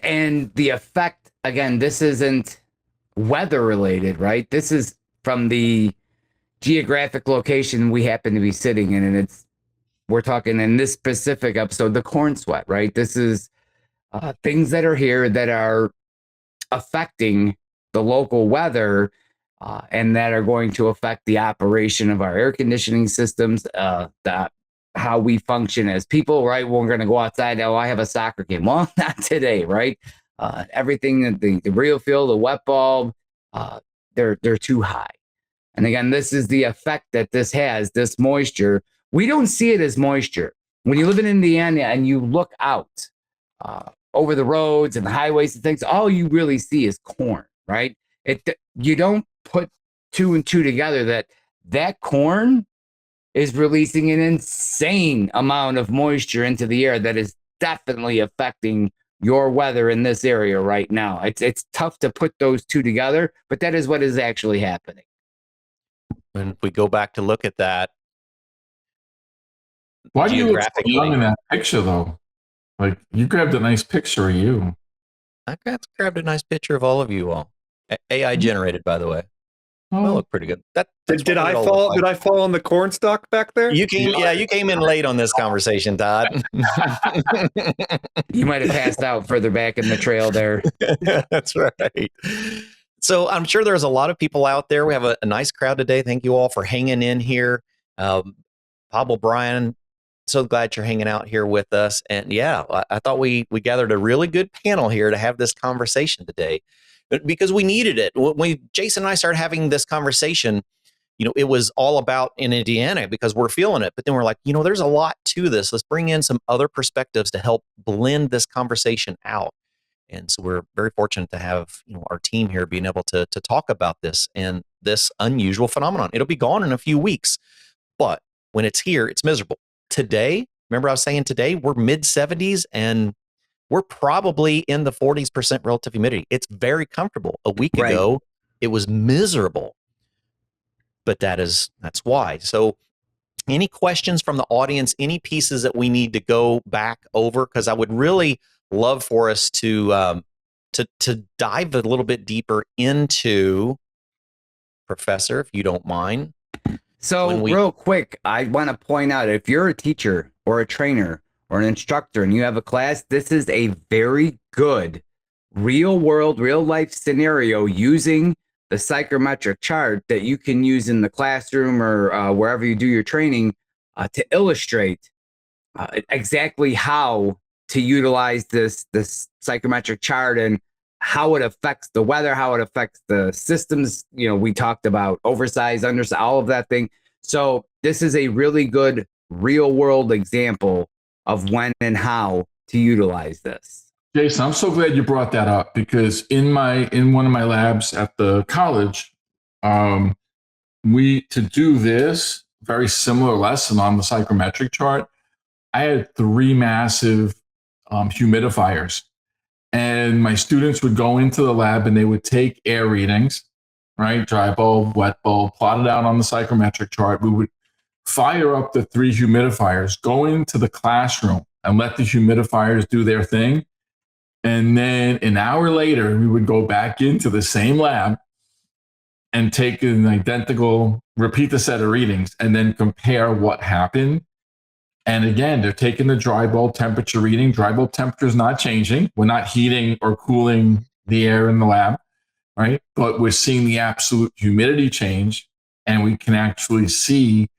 And the effect, again, this isn't weather related, right? This is from the geographic location we happen to be sitting in. And we're talking in this specific episode, the corn sweat, right? This is things that are here that are affecting the local weather and that are going to affect the operation of our air conditioning systems, how we function as people, right? We're going to go outside. Oh, I have a soccer game. Well, not today, right? Everything, the real field, the wet bulb, they're too high. And again, this is the effect that this has, this moisture. We don't see it as moisture. When you live in Indiana and you look out over the roads and the highways and things, all you really see is corn, right? You don't put two and two together that corn is releasing an insane amount of moisture into the air that is definitely affecting your weather in this area right now. It's tough to put those two together, but that is what is actually happening. And if we go back to look at that, why do you look so young in that picture, though? Like, you grabbed a nice picture of you. I grabbed a nice picture of all of you all. AI generated, by the way. Well, look pretty good. Did I fall? Did I fall on the corn stalk back there? You came in late on this conversation, Todd. You might have passed out further back in the trail there. That's right. So I'm sure there's a lot of people out there. We have a nice crowd today. Thank you all for hanging in here. Bob O'Brien, so glad you're hanging out here with us. And yeah, I thought we gathered a really good panel here to have this conversation today, because we needed it. When Jason and I started having this conversation, it was all about in Indiana because we're feeling it. But then we're like, there's a lot to this. Let's bring in some other perspectives to help blend this conversation out. And so we're very fortunate to have our team here being able to talk about this and this unusual phenomenon. It'll be gone in a few weeks, but when it's here, it's miserable. Today, remember I was saying today, we're mid 70s and we're probably in the 40% relative humidity. It's very comfortable. A week ago, it was miserable. But that's why. So any questions from the audience, any pieces that we need to go back over? Because I would really love for us to dive a little bit deeper into, Professor, if you don't mind. So real quick, I want to point out, if you're a teacher or a trainer or an instructor and you have a class, this is a very good real world, real life scenario using the psychrometric chart that you can use in the classroom or wherever you do your training to illustrate exactly how to utilize this psychrometric chart and how it affects the weather, how it affects the systems. We talked about oversize, undersize, all of that thing. So this is a really good real world example of when and how to utilize this. Jason, I'm so glad you brought that up, because in one of my labs at the college, to do this very similar lesson on the psychrometric chart, I had 3 massive humidifiers. And my students would go into the lab and they would take air readings, right? Dry bulb, wet bulb, plot it out on the psychrometric chart. We would fire up the 3 humidifiers, go into the classroom and let the humidifiers do their thing. And then an hour later, we would go back into the same lab and take repeat the set of readings and then compare what happened. And again, they're taking the dry bulb temperature reading. Dry bulb temperature is not changing. We're not heating or cooling the air in the lab, right? But we're seeing the absolute humidity change, and we can actually see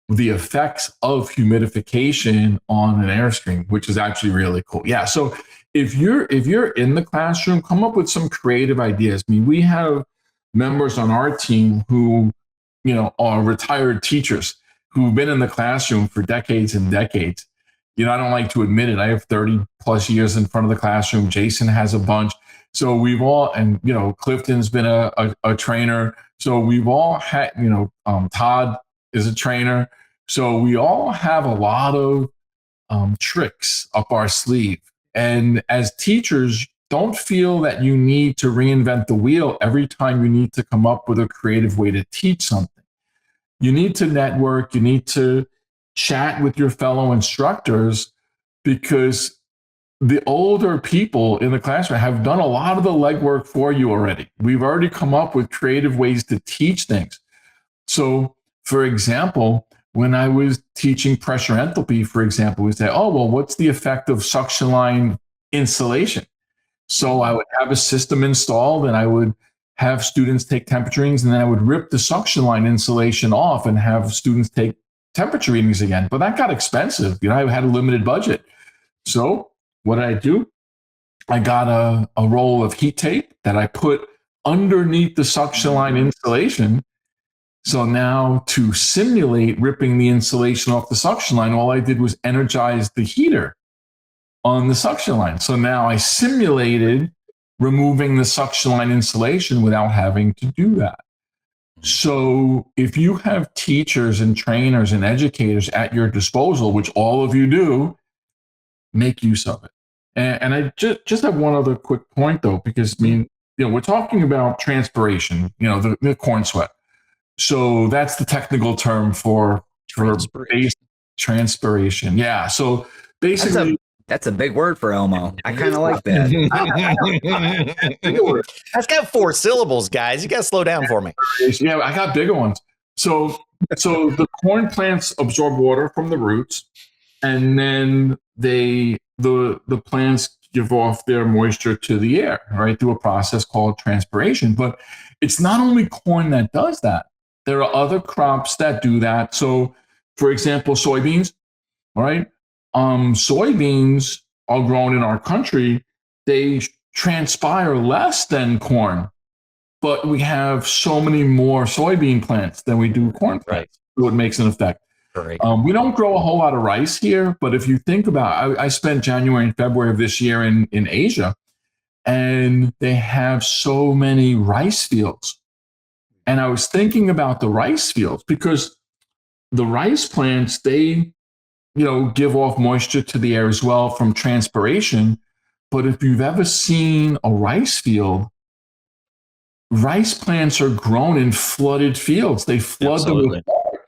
the effects of humidification on an airstream, which is actually really cool. Yeah. So if you're in the classroom, come up with some creative ideas. I mean, we have members on our team who, are retired teachers who've been in the classroom for decades and decades. I don't like to admit it. I have 30 plus years in front of the classroom. Jason has a bunch. So we've all, and, Clifton's been a trainer. So we've all had, Todd is a trainer. So we all have a lot of tricks up our sleeve. And as teachers, don't feel that you need to reinvent the wheel every time you need to come up with a creative way to teach something. You need to network, you need to chat with your fellow instructors, because the older people in the classroom have done a lot of the legwork for you already. We've already come up with creative ways to teach things. So, for example, when I was teaching pressure enthalpy, for example, we say, oh, well, what's the effect of suction line insulation? So I would have a system installed and I would have students take temperature readings, and then I would rip the suction line insulation off and have students take temperature readings again. But that got expensive. I had a limited budget. So what did I do? I got a roll of heat tape that I put underneath the suction line insulation. So now to simulate ripping the insulation off the suction line, all I did was energize the heater on the suction line. So now I simulated removing the suction line insulation without having to do that. So if you have teachers and trainers and educators at your disposal, which all of you do, make use of it. And I just have one other quick point though, because we're talking about transpiration, the corn sweat. So that's the technical term for base transpiration. Yeah. So basically, that's a big word for Elmo. I kind of like that. That's got 4 syllables, guys. You got to slow down for me. Yeah, I got bigger ones. So the corn plants absorb water from the roots, and then the plants give off their moisture to the air, right, through a process called transpiration. But it's not only corn that does that. There are other crops that do that. So, for example, soybeans, right? Soybeans are grown in our country. They transpire less than corn, but we have so many more soybean plants than we do corn plants. Right. So it makes an effect. Right. We don't grow a whole lot of rice here, but if you think about, I spent January and February of this year in Asia, and they have so many rice fields. And I was thinking about the rice fields because the rice plants, they, give off moisture to the air as well from transpiration. But if you've ever seen a rice field, rice plants are grown in flooded fields. They flood them with water.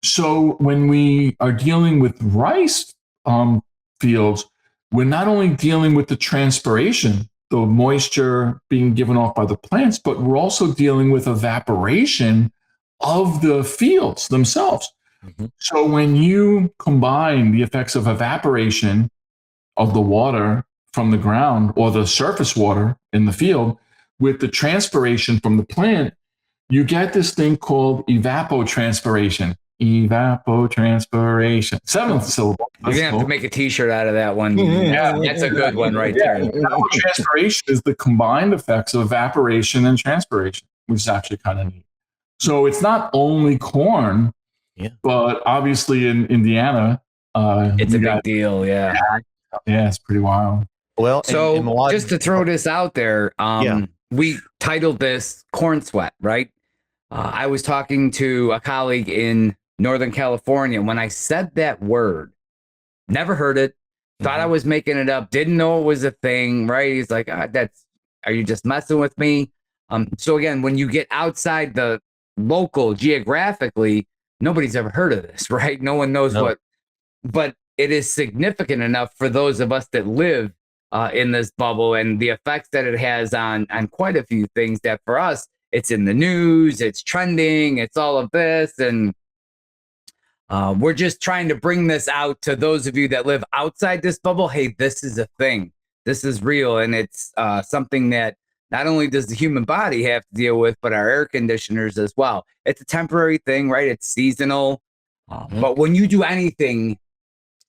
So when we are dealing with rice fields, we're not only dealing with the transpiration, the moisture being given off by the plants, but we're also dealing with evaporation of the fields themselves. Mm-hmm. So when you combine the effects of evaporation of the water from the ground or the surface water in the field with the transpiration from the plant, you get this thing called evapotranspiration. Evapotranspiration. 7th syllable. You're going to have to make a t-shirt out of that one. Yeah, that's a good one right there. Evapotranspiration is the combined effects of evaporation and transpiration, which is actually kind of neat. So it's not only corn, but obviously in Indiana, it's a big deal. Yeah. Yeah, it's pretty wild. Well, so just to throw this out there, we titled this Corn Sweat, right? I was talking to a colleague in Northern California. When I said that word, never heard it, thought I was making it up, didn't know it was a thing, right? He's like, are you just messing with me? So again, when you get outside the local geographically, nobody's ever heard of this, right? No one knows what, but it is significant enough for those of us that live in this bubble and the effects that it has on quite a few things that for us, it's in the news, it's trending, it's all of this. And we're just trying to bring this out to those of you that live outside this bubble. Hey, this is a thing. This is real. And it's something that not only does the human body have to deal with, but our air conditioners as well. It's a temporary thing, right? It's seasonal. But when you do anything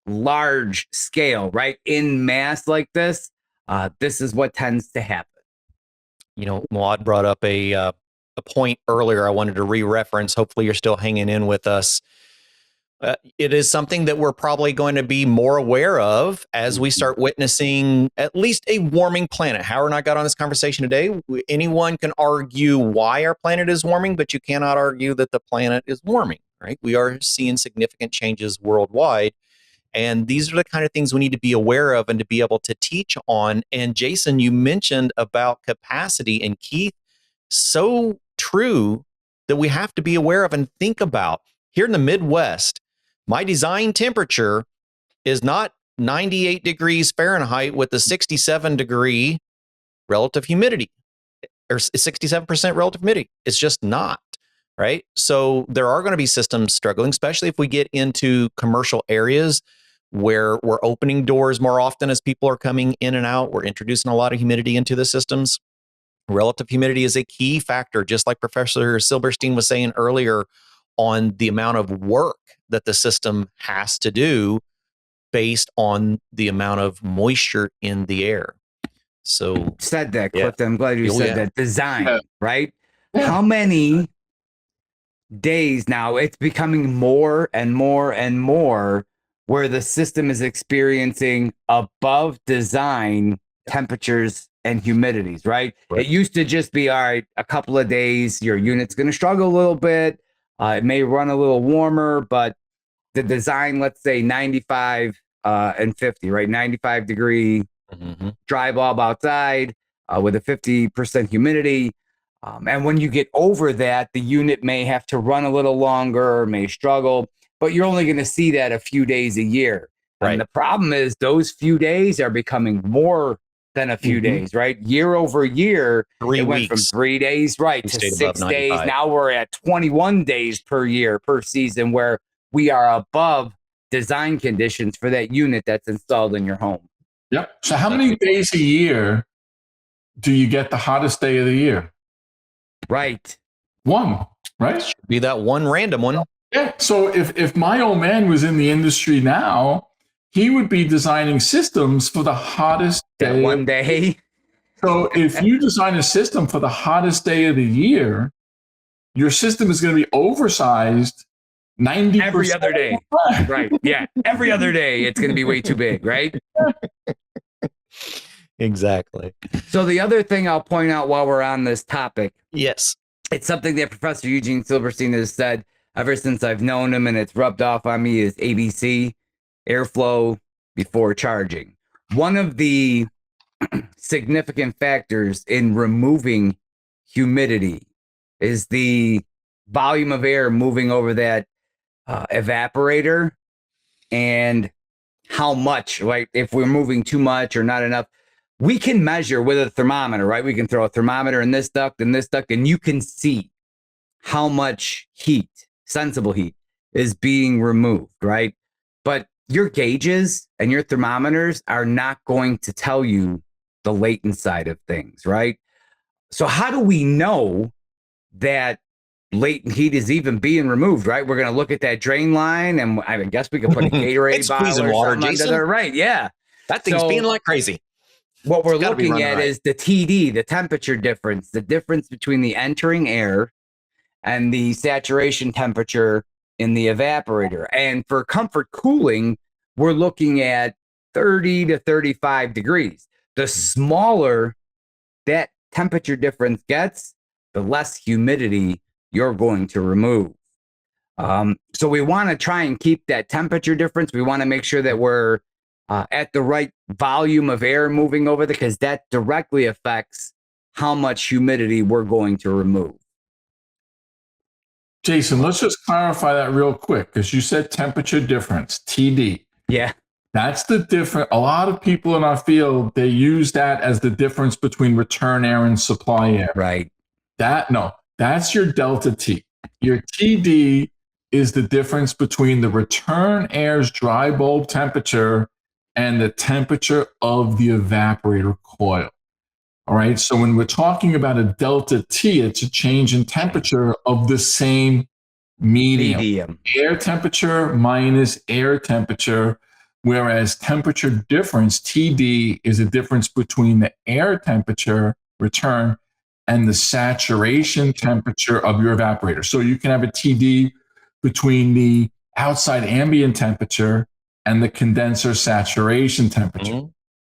large scale, right, in mass like this, this is what tends to happen. Maude brought up a point earlier I wanted to re-reference. Hopefully you're still hanging in with us. It is something that we're probably going to be more aware of as we start witnessing at least a warming planet. Howard and I got on this conversation today. Anyone can argue why our planet is warming, but you cannot argue that the planet is warming, right? We are seeing significant changes worldwide. And these are the kind of things we need to be aware of and to be able to teach on. And Jason, you mentioned about capacity, and Keith, so true that we have to be aware of and think about. Here in the Midwest, my design temperature is not 98 degrees Fahrenheit with a 67 degree relative humidity or 67% relative humidity. It's just not, right? So there are going to be systems struggling, especially if we get into commercial areas where we're opening doors more often as people are coming in and out. We're introducing a lot of humidity into the systems. Relative humidity is a key factor, just like Professor Silberstein was saying earlier, on the amount of work that the system has to do based on the amount of moisture in the air. So said that, Clifton. I'm glad you said that. Design, right? Yeah. How many days now it's becoming more and more and more where the system is experiencing above design temperatures and humidities, right? It used to just be, all right, a couple of days, your unit's going to struggle a little bit. It may run a little warmer, but the design, let's say 95 and 50, right? 95 degree dry bulb outside with a 50% humidity. And when you get over that, the unit may have to run a little longer, may struggle, but you're only going to see that a few days a year. Right. And the problem is those few days are becoming more than a few days, right? Year over year, it went from 3 days, right, to 6 days. Now we're at 21 days per year, per season, where we are above design conditions for that unit that's installed in your home. Yep. So how many days a year do you get the hottest day of the year? Right. One, right? Should be that one random one. Yeah. So if my old man was in the industry now, he would be designing systems for the hottest day. One day. So if you design a system for the hottest day of the year, your system is going to be oversized 90% every other day. Right. Yeah. Every other day, it's going to be way too big, right? Exactly. So the other thing I'll point out while we're on this topic. Yes. It's something that Professor Eugene Silberstein has said ever since I've known him, and it's rubbed off on me, is ABC, airflow before charging. One of the significant factors in removing humidity is the volume of air moving over that evaporator, and how much, like if we're moving too much or not enough. We can measure with a thermometer, right? We can throw a thermometer in this duct and this duct, and you can see how much heat, sensible heat, is being removed, right? But your gauges and your thermometers are not going to tell you the latent side of things, right? So how do we know that latent heat is even being removed, right? We're going to look at that drain line, and I guess we could put a Gatorade bottle or water, something Jason. under there, right? Yeah. That thing's being like crazy. What we're looking at is the TD, the temperature difference, the difference between the entering air and the saturation temperature in the evaporator. And for comfort cooling, we're looking at 30 to 35 degrees. The smaller that temperature difference gets, the less humidity you're going to remove. So we want to try and keep that temperature difference. We want to make sure that we're at the right volume of air moving over there, because that directly affects how much humidity we're going to remove. Jason, let's just clarify that real quick, because you said temperature difference, TD. Yeah. That's the difference. A lot of people in our field, they use that as the difference between return air and supply air. Right. That's your delta T. Your TD is the difference between the return air's dry bulb temperature and the temperature of the evaporator coil. All right. So when we're talking about a delta T, it's a change in temperature of the same medium. Air temperature minus air temperature, whereas temperature difference, TD, is a difference between the air temperature return and the saturation temperature of your evaporator. So you can have a TD between the outside ambient temperature and the condenser saturation temperature.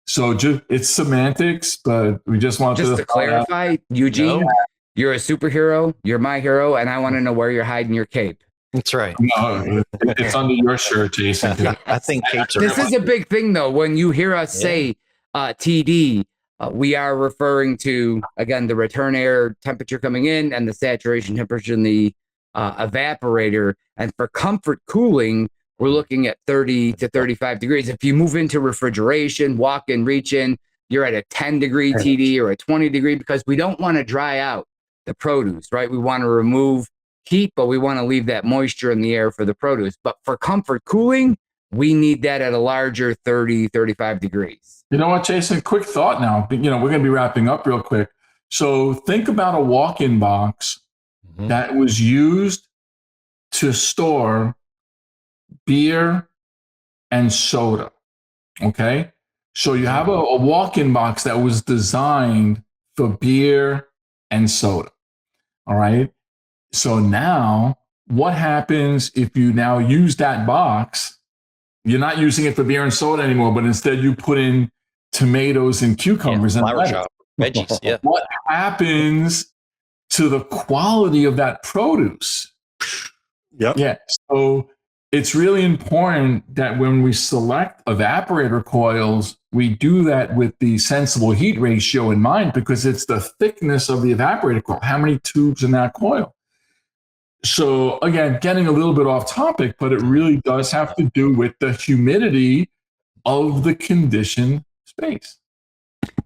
So it's semantics, but we just wanted to clarify, Eugene, you're a superhero, you're my hero, and I want to know where you're hiding your cape. That's right. No, it's under your shirt, Jason. I think capes are. This is a big thing, though. When you hear us say TD, we are referring to, again, the return air temperature coming in and the saturation temperature in the evaporator. And for comfort cooling, we're looking at 30 to 35 degrees. If you move into refrigeration, walk in, reach in, you're at a 10-degree TD or a 20-degree, because we don't want to dry out the produce, right? We want to remove heat, but we want to leave that moisture in the air for the produce. But for comfort cooling, we need that at a larger 30, 35 degrees. You know what, Jason? Quick thought now. You know, we're going to be wrapping up real quick. So think about a walk-in box that was used to store beer and soda. Okay? So you have a walk-in box that was designed for beer and soda. All right? So now, what happens if you now use that box? You're not using it for beer and soda anymore, but instead you put in tomatoes and cucumbers and lettuce. Veggies, yeah. What happens to the quality of that produce? Yep. Yeah. So it's really important that when we select evaporator coils, we do that with the sensible heat ratio in mind, because it's the thickness of the evaporator coil. How many tubes in that coil? So again, getting a little bit off topic, but it really does have to do with the humidity of the conditioned space.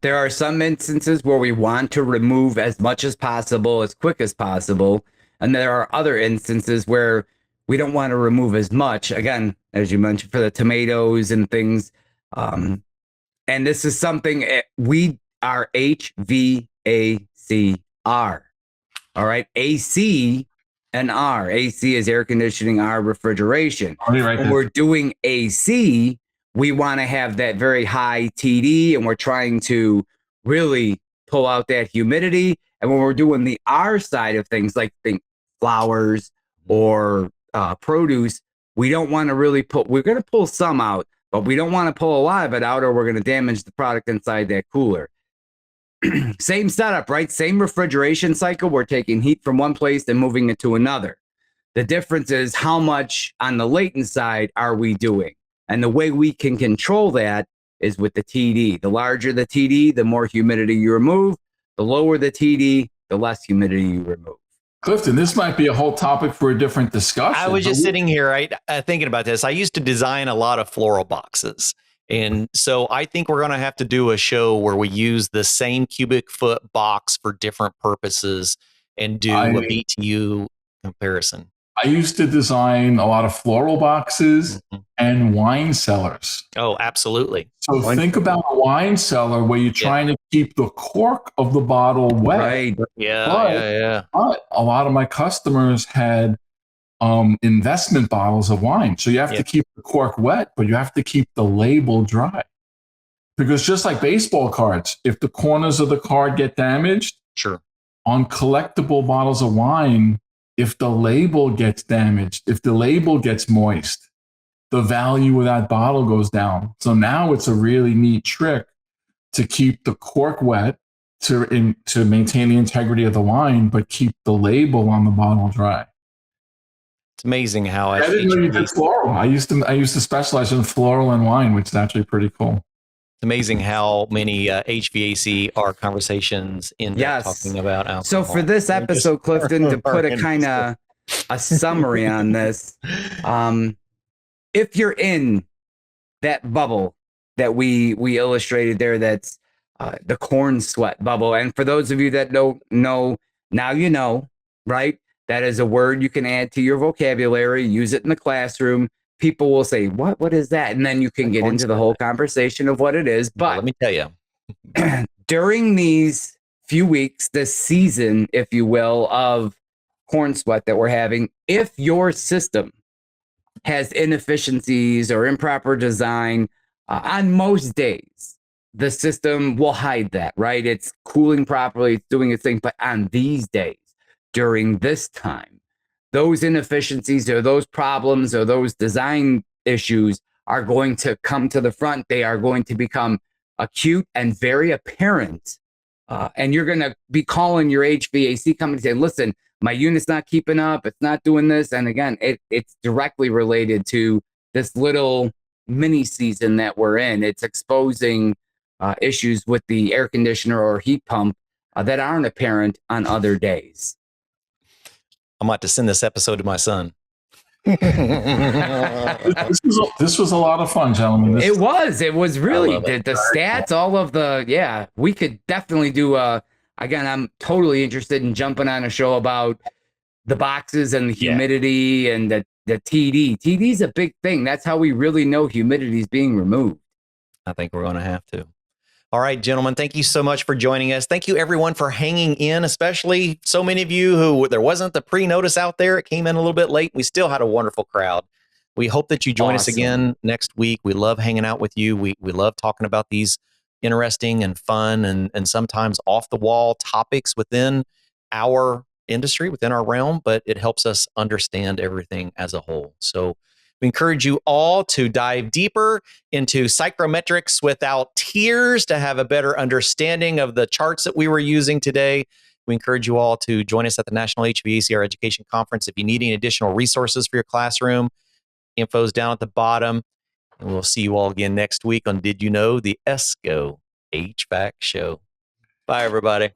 There are some instances where we want to remove as much as possible, as quick as possible. And there are other instances where we don't want to remove as much. Again, as you mentioned, for the tomatoes and things. And this is something we are HVACR. All right. AC and R. AC is air conditioning, R refrigeration. When we're doing AC, we want to have that very high TD, and we're trying to really pull out that humidity. And when we're doing the R side of things, like think flowers or produce, we don't want to really we're going to pull some out, but we don't want to pull a lot of it out, or we're going to damage the product inside that cooler. Same setup, right? Same refrigeration cycle. We're taking heat from one place and moving it to another. The difference is how much on the latent side are we doing? And the way we can control that is with the TD. The larger the TD, the more humidity you remove. The lower the TD, the less humidity you remove. Clifton, this might be a whole topic for a different discussion. I was just sitting here, right, thinking about this. I used to design a lot of floral boxes. And so I think we're going to have to do a show where we use the same cubic foot box for different purposes and do a BTU comparison. I used to design a lot of floral boxes and wine cellars. Oh, absolutely. So think about a wine cellar where you're trying to keep the cork of the bottle wet. Right. Yeah. But a lot of my customers had investment bottles of wine. So you have to keep the cork wet, but you have to keep the label dry. Because just like baseball cards, if the corners of the card get damaged, on collectible bottles of wine, if the label gets damaged, if the label gets moist, the value of that bottle goes down. So now it's a really neat trick to keep the cork wet to maintain the integrity of the wine, but keep the label on the bottle dry. It's amazing how I didn't know you did floral. I used to specialize in floral and wine, which is actually pretty cool. It's amazing how many HVACR conversations end up talking about alcohol. So for this episode, Clifton, to put a kind of a summary on this, if you're in that bubble that we illustrated there, that's the corn sweat bubble. And for those of you that don't know, now you know, right? That is a word you can add to your vocabulary, use it in the classroom. People will say, what is that? And then you can get into the whole conversation of what it is. But let me tell you, during these few weeks, this season, if you will, of corn sweat that we're having, if your system has inefficiencies or improper design, on most days, the system will hide that, right? It's cooling properly, it's doing its thing. But on these days, during this time, those inefficiencies or those problems or those design issues are going to come to the front. They are going to become acute and very apparent. And you're going to be calling your HVAC company saying, listen, my unit's not keeping up. It's not doing this. And again, it's directly related to this little mini season that we're in. It's exposing issues with the air conditioner or heat pump that aren't apparent on other days. I'm about to send this episode to my son. This was a lot of fun, gentlemen. It was really love it. the stats, all of the, yeah, we could definitely do again, I'm totally interested in jumping on a show about the boxes and the humidity and the TD. TD is a big thing. That's how we really know humidity is being removed. I think we're going to have to. All right, gentlemen, thank you so much for joining us. Thank you, everyone, for hanging in, especially so many of you who there wasn't the pre-notice out there. It came in a little bit late. We still had a wonderful crowd. We hope that you join us again next week. We love hanging out with you. We love talking about these interesting and fun and sometimes off-the-wall topics within our industry, within our realm, but it helps us understand everything as a whole. So we encourage you all to dive deeper into psychrometrics without tears to have a better understanding of the charts that we were using today. We encourage you all to join us at the National HVACR Education Conference. If you need any additional resources for your classroom, info's down at the bottom. And we'll see you all again next week on Did You Know, the ESCO HVAC show. Bye, everybody.